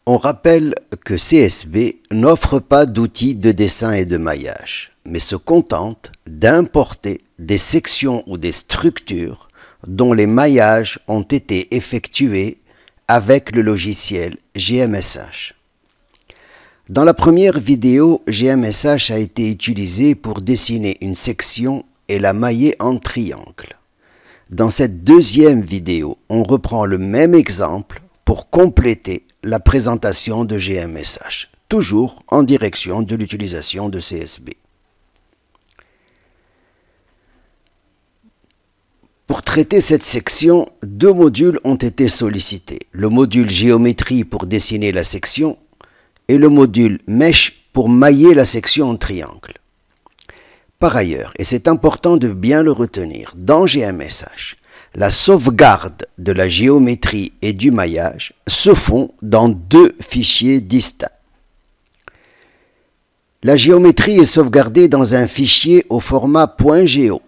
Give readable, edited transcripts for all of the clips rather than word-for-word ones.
On rappelle que CSB n'offre pas d'outils de dessin et de maillage, mais se contente d'importer des sections ou des structures dont les maillages ont été effectués avec le logiciel GMSH. Dans la première vidéo, GMSH a été utilisé pour dessiner une section et la mailler en triangle. Dans cette deuxième vidéo, on reprend le même exemple pour compléter la présentation de GMSH, toujours en direction de l'utilisation de CSB. Pour traiter cette section, deux modules ont été sollicités. Le module géométrie pour dessiner la section et le module Mesh pour mailler la section en triangle. Par ailleurs, et c'est important de bien le retenir, dans GMSH, la sauvegarde de la géométrie et du maillage se font dans deux fichiers distincts. La géométrie est sauvegardée dans un fichier au format .go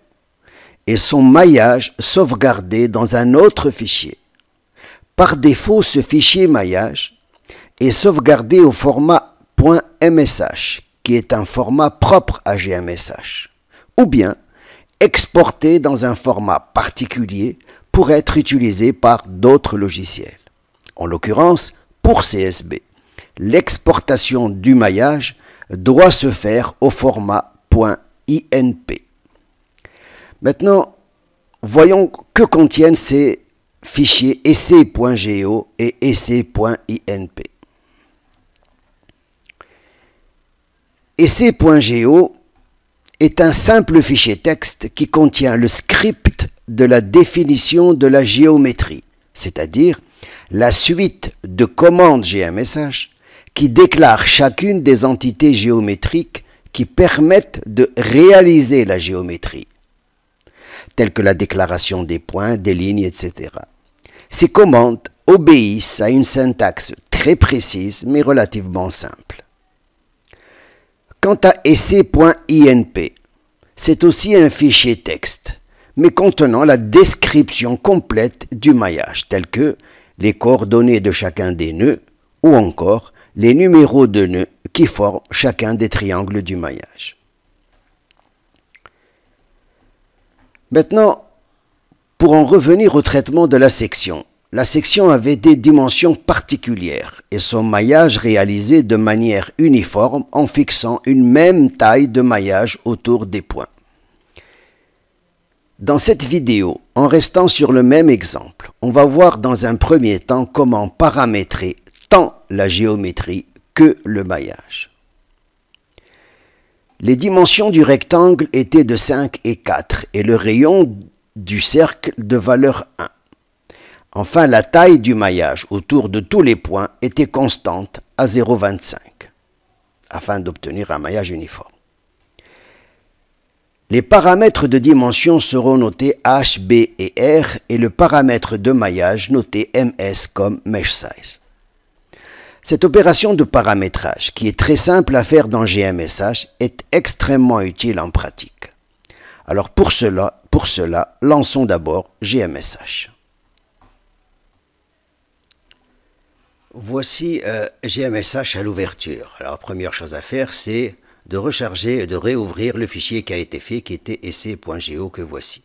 et son maillage sauvegardé dans un autre fichier. Par défaut, ce fichier maillage est sauvegardé au format .msh, qui est un format propre à GMSH, ou bien exporté dans un format particulier pour être utilisé par d'autres logiciels. En l'occurrence, pour CSB, l'exportation du maillage doit se faire au format .inp. Maintenant, voyons que contiennent ces fichiers essai.go et essai.inp. Essai.go est un simple fichier texte qui contient le script de la définition de la géométrie, c'est-à-dire la suite de commandes GMSH qui déclarent chacune des entités géométriques qui permettent de réaliser la géométrie, telles que la déclaration des points, des lignes, etc. Ces commandes obéissent à une syntaxe très précise mais relativement simple. Quant à essai.inp, c'est aussi un fichier texte, mais contenant la description complète du maillage, tels que les coordonnées de chacun des nœuds ou encore les numéros de nœuds qui forment chacun des triangles du maillage. Maintenant, pour en revenir au traitement de la section avait des dimensions particulières et son maillage réalisé de manière uniforme en fixant une même taille de maillage autour des points. Dans cette vidéo, en restant sur le même exemple, on va voir dans un premier temps comment paramétrer tant la géométrie que le maillage. Les dimensions du rectangle étaient de 5 et 4 et le rayon du cercle de valeur 1. Enfin, la taille du maillage autour de tous les points était constante à 0,25 afin d'obtenir un maillage uniforme. Les paramètres de dimension seront notés H, B et R et le paramètre de maillage noté MS comme Mesh Size. Cette opération de paramétrage, qui est très simple à faire dans GMSH, est extrêmement utile en pratique. Alors pour cela, lançons d'abord GMSH. Voici GMSH à l'ouverture. Alors la première chose à faire, c'est de recharger et de réouvrir le fichier qui a été fait, qui était essai.go que voici.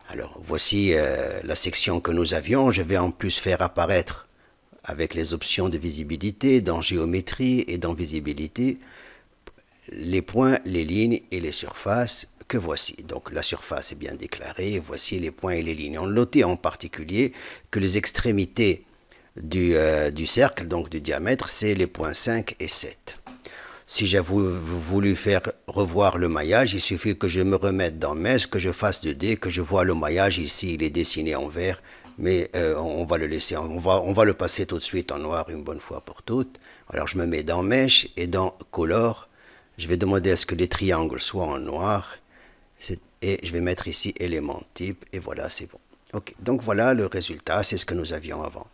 Alors voici la section que nous avions. Je vais en plus faire apparaître avec les options de visibilité dans géométrie et dans visibilité les points, les lignes et les surfaces que voici. Donc la surface est bien déclarée. Voici les points et les lignes. On notait en particulier que les extrémités du cercle, donc du diamètre, c'est les points 5 et 7. Si j'ai voulu faire revoir le maillage, il suffit que je me remette dans Mesh, que je fasse 2D, que je vois le maillage ici, il est dessiné en vert, mais on va le laisser, on va le passer tout de suite en noir une bonne fois pour toutes. Alors je me mets dans Mesh et dans Color, je vais demander à ce que les triangles soient en noir, et je vais mettre ici élément type, et voilà, c'est bon. Ok, donc voilà le résultat, c'est ce que nous avions avant.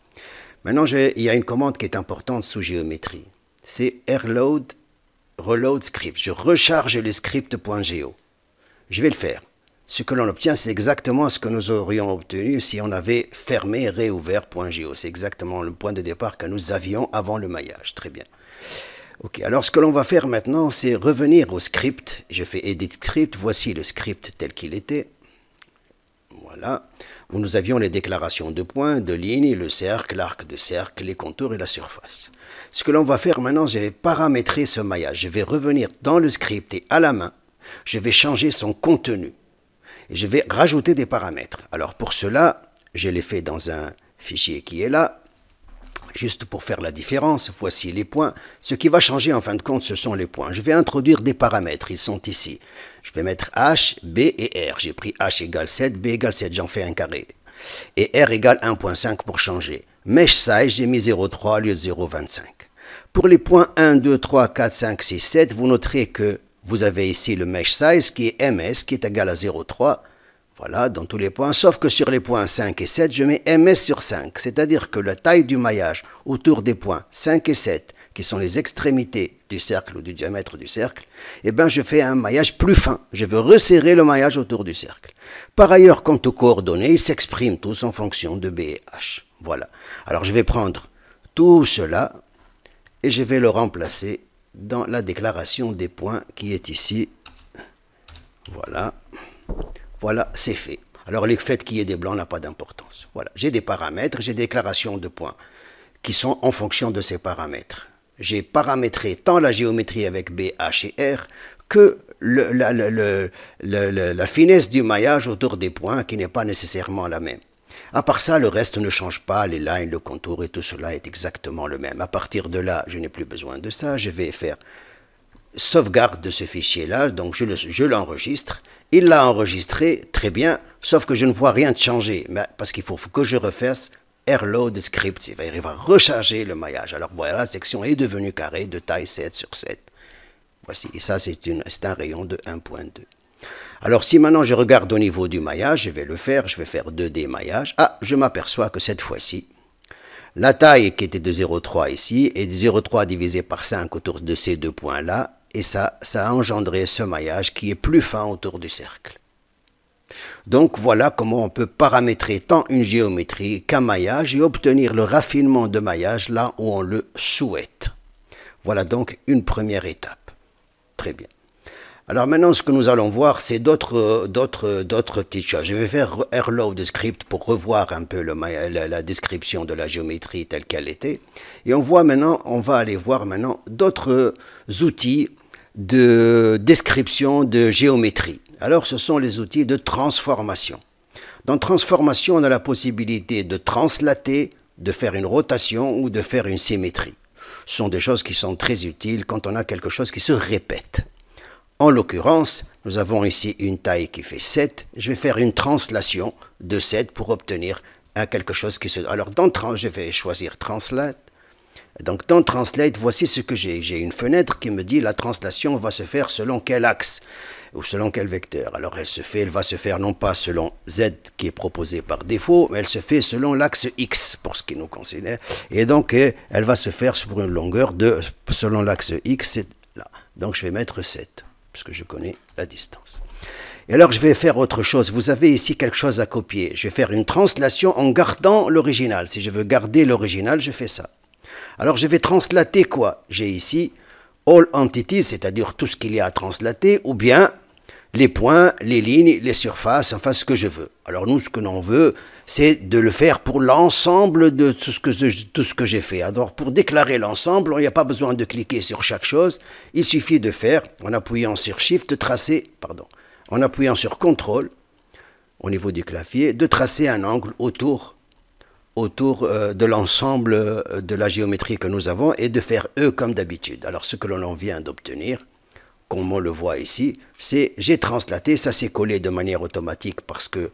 Maintenant, il y a une commande qui est importante sous géométrie. C'est reload script. Je recharge le script.go. Je vais le faire. ce que l'on obtient, c'est exactement ce que nous aurions obtenu si on avait fermé et réouvert .go. C'est exactement le point de départ que nous avions avant le maillage. Très bien. Ok, alors ce que l'on va faire maintenant, c'est revenir au script. Je fais Edit Script. Voici le script tel qu'il était. Voilà. Où nous avions les déclarations de points, de lignes, le cercle, l'arc de cercle, les contours et la surface. Ce que l'on va faire maintenant, je vais paramétrer ce maillage. Je vais revenir dans le script et à la main, je vais changer son contenu. Et je vais rajouter des paramètres. Alors pour cela, je l'ai fait dans un fichier qui est là. Juste pour faire la différence, voici les points. Ce qui va changer en fin de compte, ce sont les points. Je vais introduire des paramètres, ils sont ici. Je vais mettre H, B et R. J'ai pris H égale 7, B égale 7, j'en fais un carré. Et R égale 1.5 pour changer. Mesh size, j'ai mis 0,3 au lieu de 0,25. Pour les points 1, 2, 3, 4, 5, 6, 7, vous noterez que vous avez ici le mesh size qui est MS, qui est égal à 0,3. Voilà, dans tous les points, sauf que sur les points 5 et 7, je mets MS sur 5. C'est-à-dire que la taille du maillage autour des points 5 et 7, qui sont les extrémités du cercle ou du diamètre du cercle, eh bien, je fais un maillage plus fin. Je veux resserrer le maillage autour du cercle. Par ailleurs, quant aux coordonnées, ils s'expriment tous en fonction de B et H. Voilà. Alors, je vais prendre tout cela et je vais le remplacer dans la déclaration des points qui est ici. Voilà. Voilà, c'est fait. Alors, le fait qu'il y ait des blancs n'a pas d'importance. Voilà, j'ai des paramètres, j'ai des déclarations de points qui sont en fonction de ces paramètres. J'ai paramétré tant la géométrie avec B, H et R que la finesse du maillage autour des points qui n'est pas nécessairement la même. À part ça, le reste ne change pas, les lignes, le contour et tout cela est exactement le même. À partir de là, je n'ai plus besoin de ça, je vais faire sauvegarde de ce fichier-là, donc je l'enregistre. Il l'a enregistré, très bien, sauf que je ne vois rien de changer, parce qu'il faut que je refasse airload script, il va recharger le maillage. Alors voilà, la section est devenue carrée de taille 7 sur 7. Voici, et ça c'est un rayon de 1.2. Alors si maintenant je regarde au niveau du maillage, je vais le faire, je vais faire 2D maillage. Ah, je m'aperçois que cette fois-ci, la taille qui était de 0,3 ici est de 0,3 divisé par 5 autour de ces deux points-là, et ça a engendré ce maillage qui est plus fin autour du cercle. Donc voilà comment on peut paramétrer tant une géométrie qu'un maillage et obtenir le raffinement de maillage là où on le souhaite. Voilà donc une première étape. Très bien. Alors maintenant, ce que nous allons voir, c'est d'autres petites choses. Je vais faire airload script pour revoir un peu la description de la géométrie telle qu'elle était. Et on va aller voir maintenant d'autres outils de description de géométrie. Alors, ce sont les outils de transformation. Dans transformation, on a la possibilité de translater, de faire une rotation ou de faire une symétrie. Ce sont des choses qui sont très utiles quand on a quelque chose qui se répète. En l'occurrence, nous avons ici une taille qui fait 7. Je vais faire une translation de 7 pour obtenir quelque chose qui se... Alors, je vais choisir Translate. Donc, dans Translate, voici ce que j'ai. J'ai une fenêtre qui me dit la translation va se faire selon quel axe ou selon quel vecteur. Alors, elle va se faire non pas selon Z qui est proposé par défaut, mais elle se fait selon l'axe X pour ce qui nous concerne. Et donc, elle va se faire sur une longueur selon l'axe X, c'est là. Donc, je vais mettre 7. Parce que je connais la distance. Et alors, je vais faire autre chose. Vous avez ici quelque chose à copier. Je vais faire une translation en gardant l'original. Si je veux garder l'original, je fais ça. Alors, je vais translater quoi? J'ai ici all entities, c'est-à-dire tout ce qu'il y a à translater, ou bien les points, les lignes, les surfaces, enfin ce que je veux. Alors nous, ce que l'on veut, c'est de le faire pour l'ensemble de tout ce que j'ai fait. Alors pour déclarer l'ensemble, il n'y a pas besoin de cliquer sur chaque chose. Il suffit de faire, en appuyant sur Shift, en appuyant sur CTRL, au niveau du clavier, de tracer un angle autour de l'ensemble de la géométrie que nous avons et de faire E comme d'habitude. Alors ce que l'on vient d'obtenir, comme on le voit ici, c'est j'ai translaté, ça s'est collé de manière automatique parce que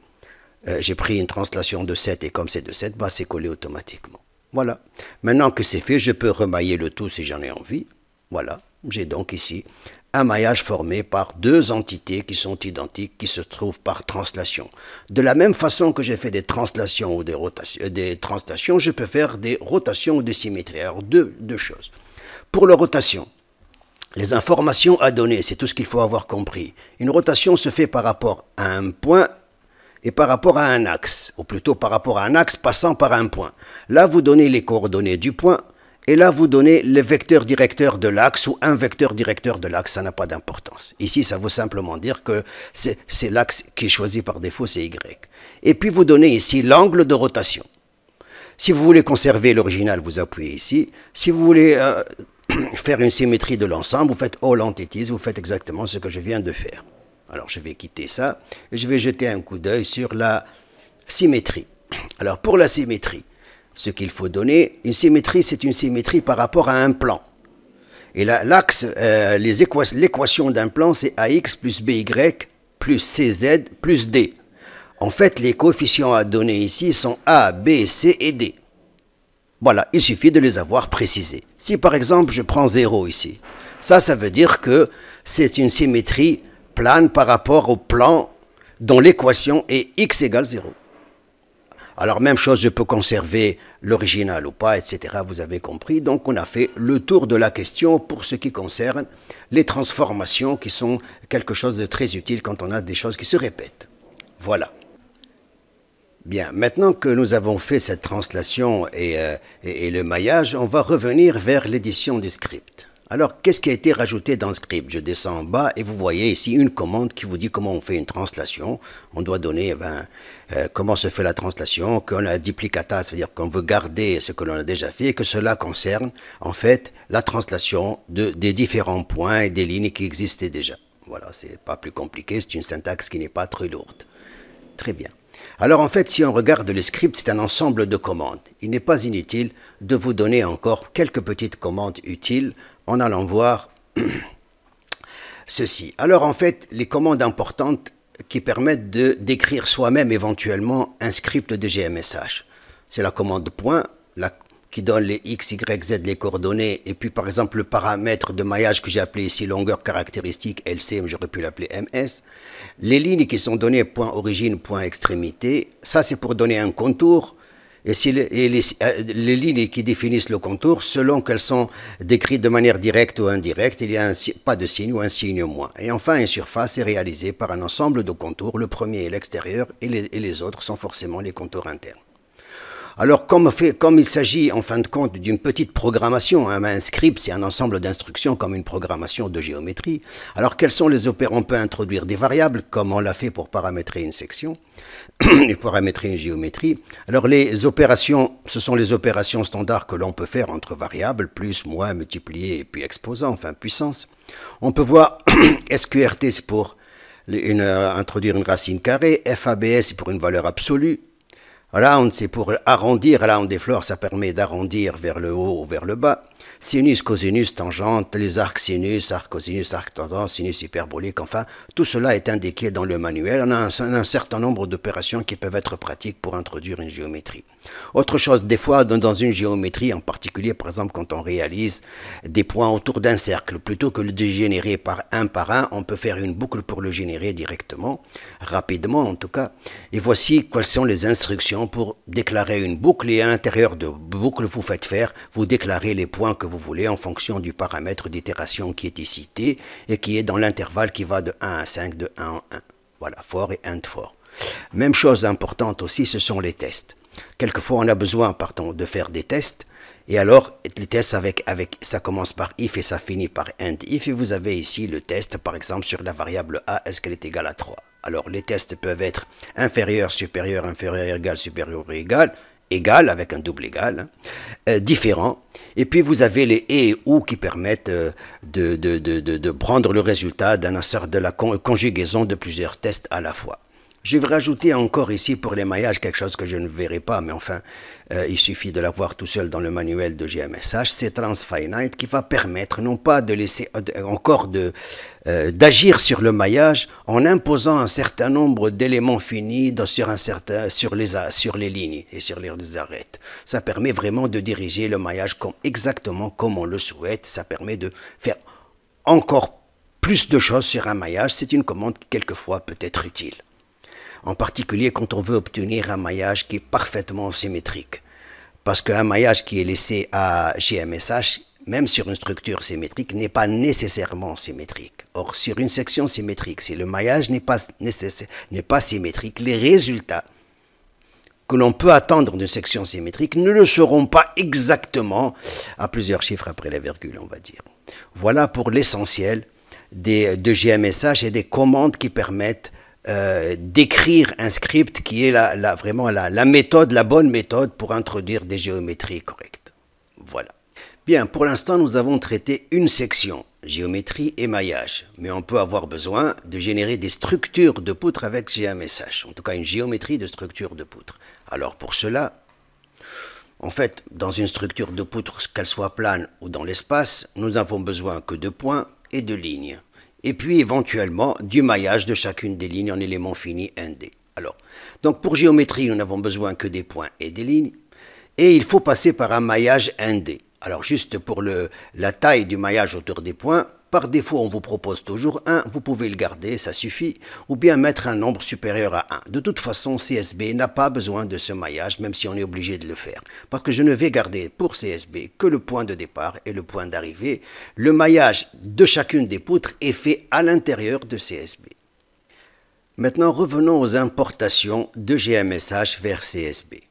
j'ai pris une translation de 7 et comme c'est de 7, c'est collé automatiquement. Voilà. Maintenant que c'est fait, je peux remailler le tout si j'en ai envie. Voilà. J'ai donc ici un maillage formé par deux entités qui sont identiques, qui se trouvent par translation. De la même façon que j'ai fait des translations ou des translations, je peux faire des rotations ou des symétries. Alors deux choses. Pour la rotation, les informations à donner, c'est tout ce qu'il faut avoir compris. Une rotation se fait par rapport à un point et par rapport à un axe, ou plutôt par rapport à un axe passant par un point. Là, vous donnez les coordonnées du point, et là, vous donnez le vecteur directeur de l'axe ou un vecteur directeur de l'axe, ça n'a pas d'importance. Ici, ça veut simplement dire que c'est l'axe qui est choisi par défaut, c'est Y. Et puis, vous donnez ici l'angle de rotation. Si vous voulez conserver l'original, vous appuyez ici. Si vous voulez faire une symétrie de l'ensemble, vous faites All Entities, vous faites exactement ce que je viens de faire. Alors, je vais quitter ça et je vais jeter un coup d'œil sur la symétrie. Alors, pour la symétrie, ce qu'il faut donner, une symétrie, c'est une symétrie par rapport à un plan. Et là, l'axe, l'équation d'un plan, c'est AX plus BY plus CZ plus D. En fait, les coefficients à donner ici sont A, B, C et D. Voilà, il suffit de les avoir précisés. Si par exemple, je prends 0 ici, ça veut dire que c'est une symétrie plane par rapport au plan dont l'équation est X égale 0. Alors, même chose, je peux conserver l'original ou pas, etc. Vous avez compris. Donc, on a fait le tour de la question pour ce qui concerne les transformations qui sont quelque chose de très utile quand on a des choses qui se répètent. Voilà. Bien, maintenant que nous avons fait cette translation et le maillage, on va revenir vers l'édition du script. Alors, qu'est-ce qui a été rajouté dans le script? Je descends en bas et vous voyez ici une commande qui vous dit comment on fait une translation. On doit donner comment se fait la translation, qu'on a duplicata, c'est-à-dire qu'on veut garder ce que l'on a déjà fait et que cela concerne en fait la translation des différents points et des lignes qui existaient déjà. Voilà, c'est pas plus compliqué, c'est une syntaxe qui n'est pas très lourde. Très bien. Alors en fait, si on regarde le script, c'est un ensemble de commandes. Il n'est pas inutile de vous donner encore quelques petites commandes utiles en allant voir ceci. Alors en fait, les commandes importantes qui permettent de d'écrire soi-même éventuellement un script de GMSH. C'est la commande point, qui donne les X, Y, Z, les coordonnées, et puis par exemple le paramètre de maillage que j'ai appelé ici longueur caractéristique LC, mais j'aurais pu l'appeler MS. Les lignes qui sont données point origine, point extrémité, ça c'est pour donner un contour. Et les lignes qui définissent le contour, selon qu'elles sont décrites de manière directe ou indirecte, il y a pas de signe ou un signe moins. Et enfin, une surface est réalisée par un ensemble de contours. Le premier est l'extérieur et les autres sont forcément les contours internes. Alors, comme il s'agit en fin de compte d'une petite programmation, hein, un script, c'est un ensemble d'instructions comme une programmation de géométrie. Alors, quels sont les opérations? On peut introduire des variables, comme on l'a fait pour paramétrer une section, et paramétrer une géométrie. Alors, les opérations, ce sont les opérations standards que l'on peut faire entre variables, plus, moins, multiplier, et puis exposant, enfin puissance. On peut voir SQRT, c'est pour introduire une racine carrée, FABS, c'est pour une valeur absolue. Round, c'est pour arrondir. Round des fleurs, ça permet d'arrondir vers le haut ou vers le bas. Sinus, cosinus, tangente, les arcs sinus, arc cosinus, arc tangente, sinus hyperbolique, enfin, tout cela est indiqué dans le manuel. On a un certain nombre d'opérations qui peuvent être pratiques pour introduire une géométrie. Autre chose, des fois, dans une géométrie, en particulier, par exemple, quand on réalise des points autour d'un cercle, plutôt que de le générer par un, on peut faire une boucle pour le générer directement, rapidement en tout cas. Et voici quelles sont les instructions pour déclarer une boucle. Et à l'intérieur de boucle, vous déclarez les points que vous voulez en fonction du paramètre d'itération qui est ici cité et qui est dans l'intervalle qui va de 1 à 5, de 1 en 1. Voilà, for et and for. Même chose importante aussi, ce sont les tests. Quelquefois, on a besoin, de faire des tests. Et alors, les tests ça commence par if et ça finit par and if. Et vous avez ici le test, par exemple, sur la variable a, est-ce qu'elle est égale à 3? Alors, les tests peuvent être inférieur, supérieur, égal, supérieur, égal, avec un double égal, différent. Et puis, vous avez les et ou qui permettent de prendre le résultat de la conjugaison de plusieurs tests à la fois. Je vais rajouter encore ici pour les maillages quelque chose que je ne verrai pas, mais enfin, il suffit de l'avoir tout seul dans le manuel de GMSH, c'est transfinite qui va permettre non pas de laisser encore d'agir sur le maillage en imposant un certain nombre d'éléments finis sur les lignes et sur les arêtes. Ça permet vraiment de diriger le maillage exactement comme on le souhaite. Ça permet de faire encore plus de choses sur un maillage. C'est une commande qui quelquefois peut être utile. En particulier quand on veut obtenir un maillage qui est parfaitement symétrique. Parce qu'un maillage qui est laissé à GMSH, même sur une structure symétrique, n'est pas nécessairement symétrique. Or, sur une section symétrique, si le maillage n'est pas symétrique, les résultats que l'on peut attendre d'une section symétrique ne le seront pas exactement à plusieurs chiffres après la virgule, on va dire. Voilà pour l'essentiel de GMSH et des commandes qui permettent d'écrire un script qui est vraiment la méthode, la bonne méthode pour introduire des géométries correctes. Voilà. Bien, pour l'instant, nous avons traité une section, géométrie et maillage, mais on peut avoir besoin de générer des structures de poutres avec GMSH, en tout cas une géométrie de structure de poutres. Alors pour cela, en fait, dans une structure de poutre, qu'elle soit plane ou dans l'espace, nous n'avons besoin que de points et de lignes. Et puis éventuellement du maillage de chacune des lignes en élément fini 1D. Alors, donc pour géométrie, nous n'avons besoin que des points et des lignes. Et il faut passer par un maillage 1D. Alors juste pour la taille du maillage autour des points, par défaut on vous propose toujours 1, vous pouvez le garder, ça suffit, ou bien mettre un nombre supérieur à 1. De toute façon, CSB n'a pas besoin de ce maillage, même si on est obligé de le faire. Parce que je ne vais garder pour CSB que le point de départ et le point d'arrivée. Le maillage de chacune des poutres est fait à l'intérieur de CSB. Maintenant, revenons aux importations de GMSH vers CSB.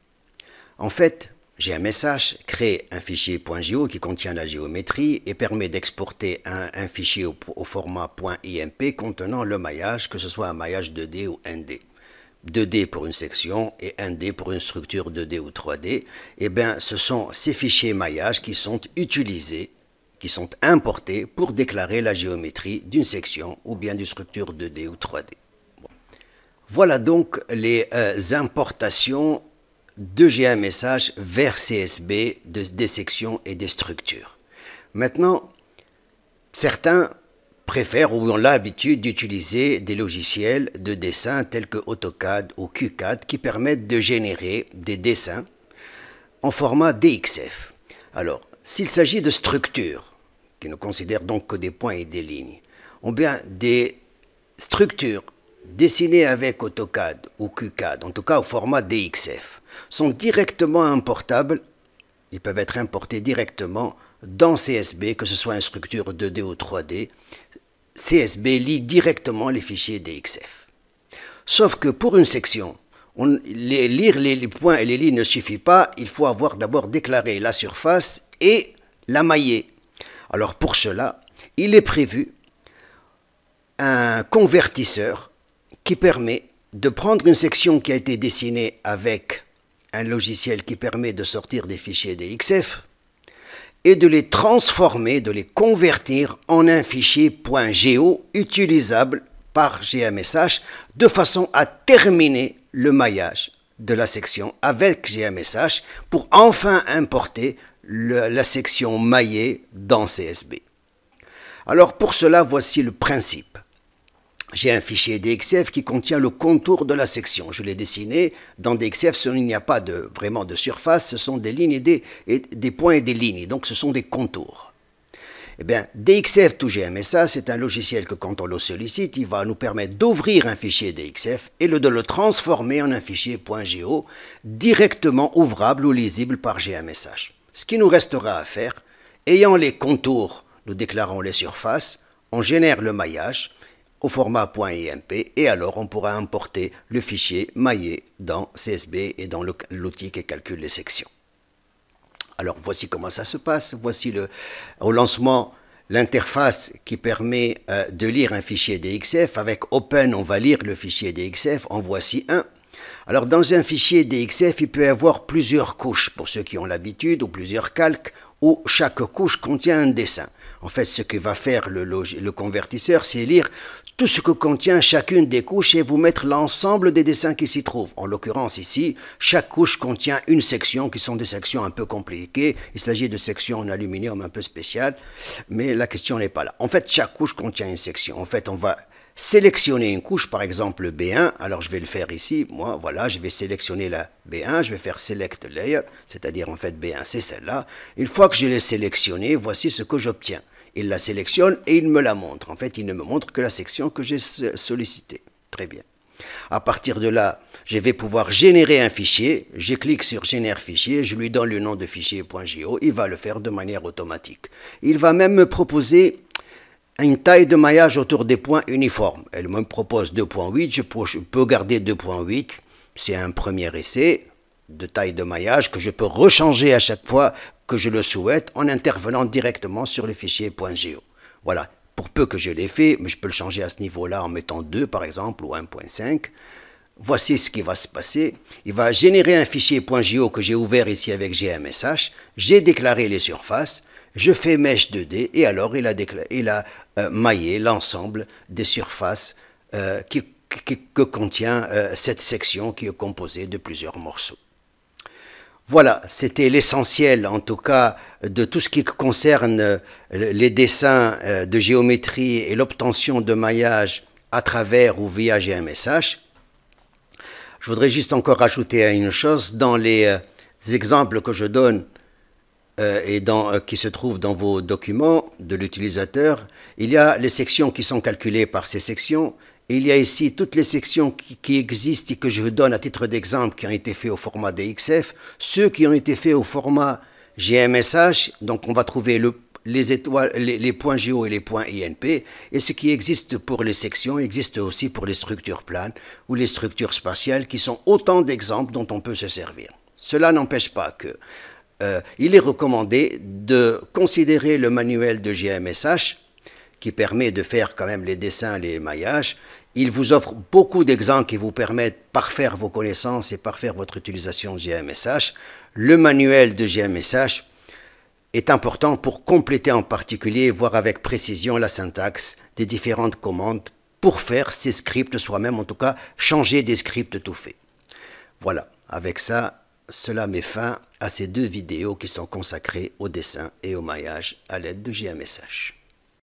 En fait, GMSH crée un fichier .go qui contient la géométrie et permet d'exporter un fichier au format .imp contenant le maillage, que ce soit un maillage 2D ou 1D. 2D pour une section et 1D pour une structure 2D ou 3D. Eh bien, ce sont ces fichiers maillage qui sont utilisés, qui sont importés pour déclarer la géométrie d'une section ou bien d'une structure 2D ou 3D. Bon. Voilà donc les importations de GMSH vers CSB des sections et des structures. Maintenant, certains préfèrent ou ont l'habitude d'utiliser des logiciels de dessin tels que AutoCAD ou QCAD qui permettent de générer des dessins en format DXF. Alors, s'il s'agit de structures, qui ne considèrent donc que des points et des lignes, ou bien des structures dessinées avec AutoCAD ou QCAD, en tout cas au format DXF, sont directement importables, ils peuvent être importés directement dans CSB, que ce soit une structure 2D ou 3D. CSB lit directement les fichiers DXF. Sauf que pour une section, lire les points et les lignes ne suffit pas, il faut avoir d'abord déclaré la surface et la mailler. Alors pour cela, il est prévu un convertisseur qui permet de prendre une section qui a été dessinée avec un logiciel qui permet de sortir des fichiers DXF et de les transformer, de les convertir en un fichier .go utilisable par GMSH de façon à terminer le maillage de la section avec GMSH pour enfin importer la section maillée dans CSB. Alors pour cela, voici le principe. J'ai un fichier DXF qui contient le contour de la section. Je l'ai dessiné. Dans DXF, il n'y a pas vraiment de surface, ce sont des lignes et des points et des lignes. Donc ce sont des contours. Eh bien, DXF to GMSH, c'est un logiciel que quand on le sollicite, il va nous permettre d'ouvrir un fichier DXF et de le transformer en un fichier .go directement ouvrable ou lisible par GMSH. Ce qui nous restera à faire, ayant les contours, nous déclarons les surfaces, on génère le maillage au format .imp et alors on pourra importer le fichier maillé dans CSB et dans l'outil qui calcule les sections. Alors voici comment ça se passe. Voici au lancement l'interface qui permet de lire un fichier DXF. Avec Open, on va lire le fichier DXF. En voici un. Alors dans un fichier DXF, il peut y avoir plusieurs couches pour ceux qui ont l'habitude ou plusieurs calques où chaque couche contient un dessin. En fait, ce que va faire le convertisseur, c'est lire tout ce que contient chacune des couches et vous mettre l'ensemble des dessins qui s'y trouvent. En l'occurrence ici, chaque couche contient une section qui sont des sections un peu compliquées. Il s'agit de sections en aluminium un peu spéciales, mais la question n'est pas là. En fait, chaque couche contient une section. En fait, on va sélectionner une couche, par exemple B1. Alors, je vais le faire ici. Moi, voilà, je vais sélectionner la B1. Je vais faire Select Layer, c'est-à-dire en fait B1, c'est celle-là. Une fois que je l'ai sélectionnée, voici ce que j'obtiens. Il la sélectionne et il me la montre. En fait, il ne me montre que la section que j'ai sollicitée. Très bien. À partir de là, je vais pouvoir générer un fichier. Je clique sur Génère fichier, je lui donne le nom de fichier.go, il va le faire de manière automatique. Il va même me proposer une taille de maillage autour des points uniformes. Elle me propose 2.8, je peux garder 2.8, c'est un premier essai de taille de maillage que je peux rechanger à chaque fois que je le souhaite en intervenant directement sur le fichier .go. Voilà, pour peu que je l'ai fait, mais je peux le changer à ce niveau-là en mettant 2 par exemple ou 1.5. Voici ce qui va se passer. Il va générer un fichier .go que j'ai ouvert ici avec GMSH. J'ai déclaré les surfaces. Je fais Mesh 2D et alors il a maillé l'ensemble des surfaces que contient cette section qui est composée de plusieurs morceaux. Voilà, c'était l'essentiel en tout cas de tout ce qui concerne les dessins de géométrie et l'obtention de maillage à travers ou via GMSH. Je voudrais juste encore rajouter une chose, dans les exemples que je donne qui se trouvent dans vos documents de l'utilisateur, il y a les sections qui sont calculées par ces sections. Il y a ici toutes les sections qui existent et que je vous donne à titre d'exemple qui ont été faites au format DXF, ceux qui ont été faits au format GMSH, donc on va trouver les points GO et les points INP, et ce qui existe pour les sections existe aussi pour les structures planes ou les structures spatiales qui sont autant d'exemples dont on peut se servir. Cela n'empêche pas que il est recommandé de considérer le manuel de GMSH qui permet de faire quand même les dessins, les maillages. Il vous offre beaucoup d'exemples qui vous permettent de parfaire vos connaissances et parfaire votre utilisation de GMSH. Le manuel de GMSH est important pour compléter en particulier, voir avec précision la syntaxe des différentes commandes pour faire ces scripts soi-même, en tout cas changer des scripts tout faits. Voilà, avec ça, cela met fin à ces 2 vidéos qui sont consacrées au dessin et au maillage à l'aide de GMSH.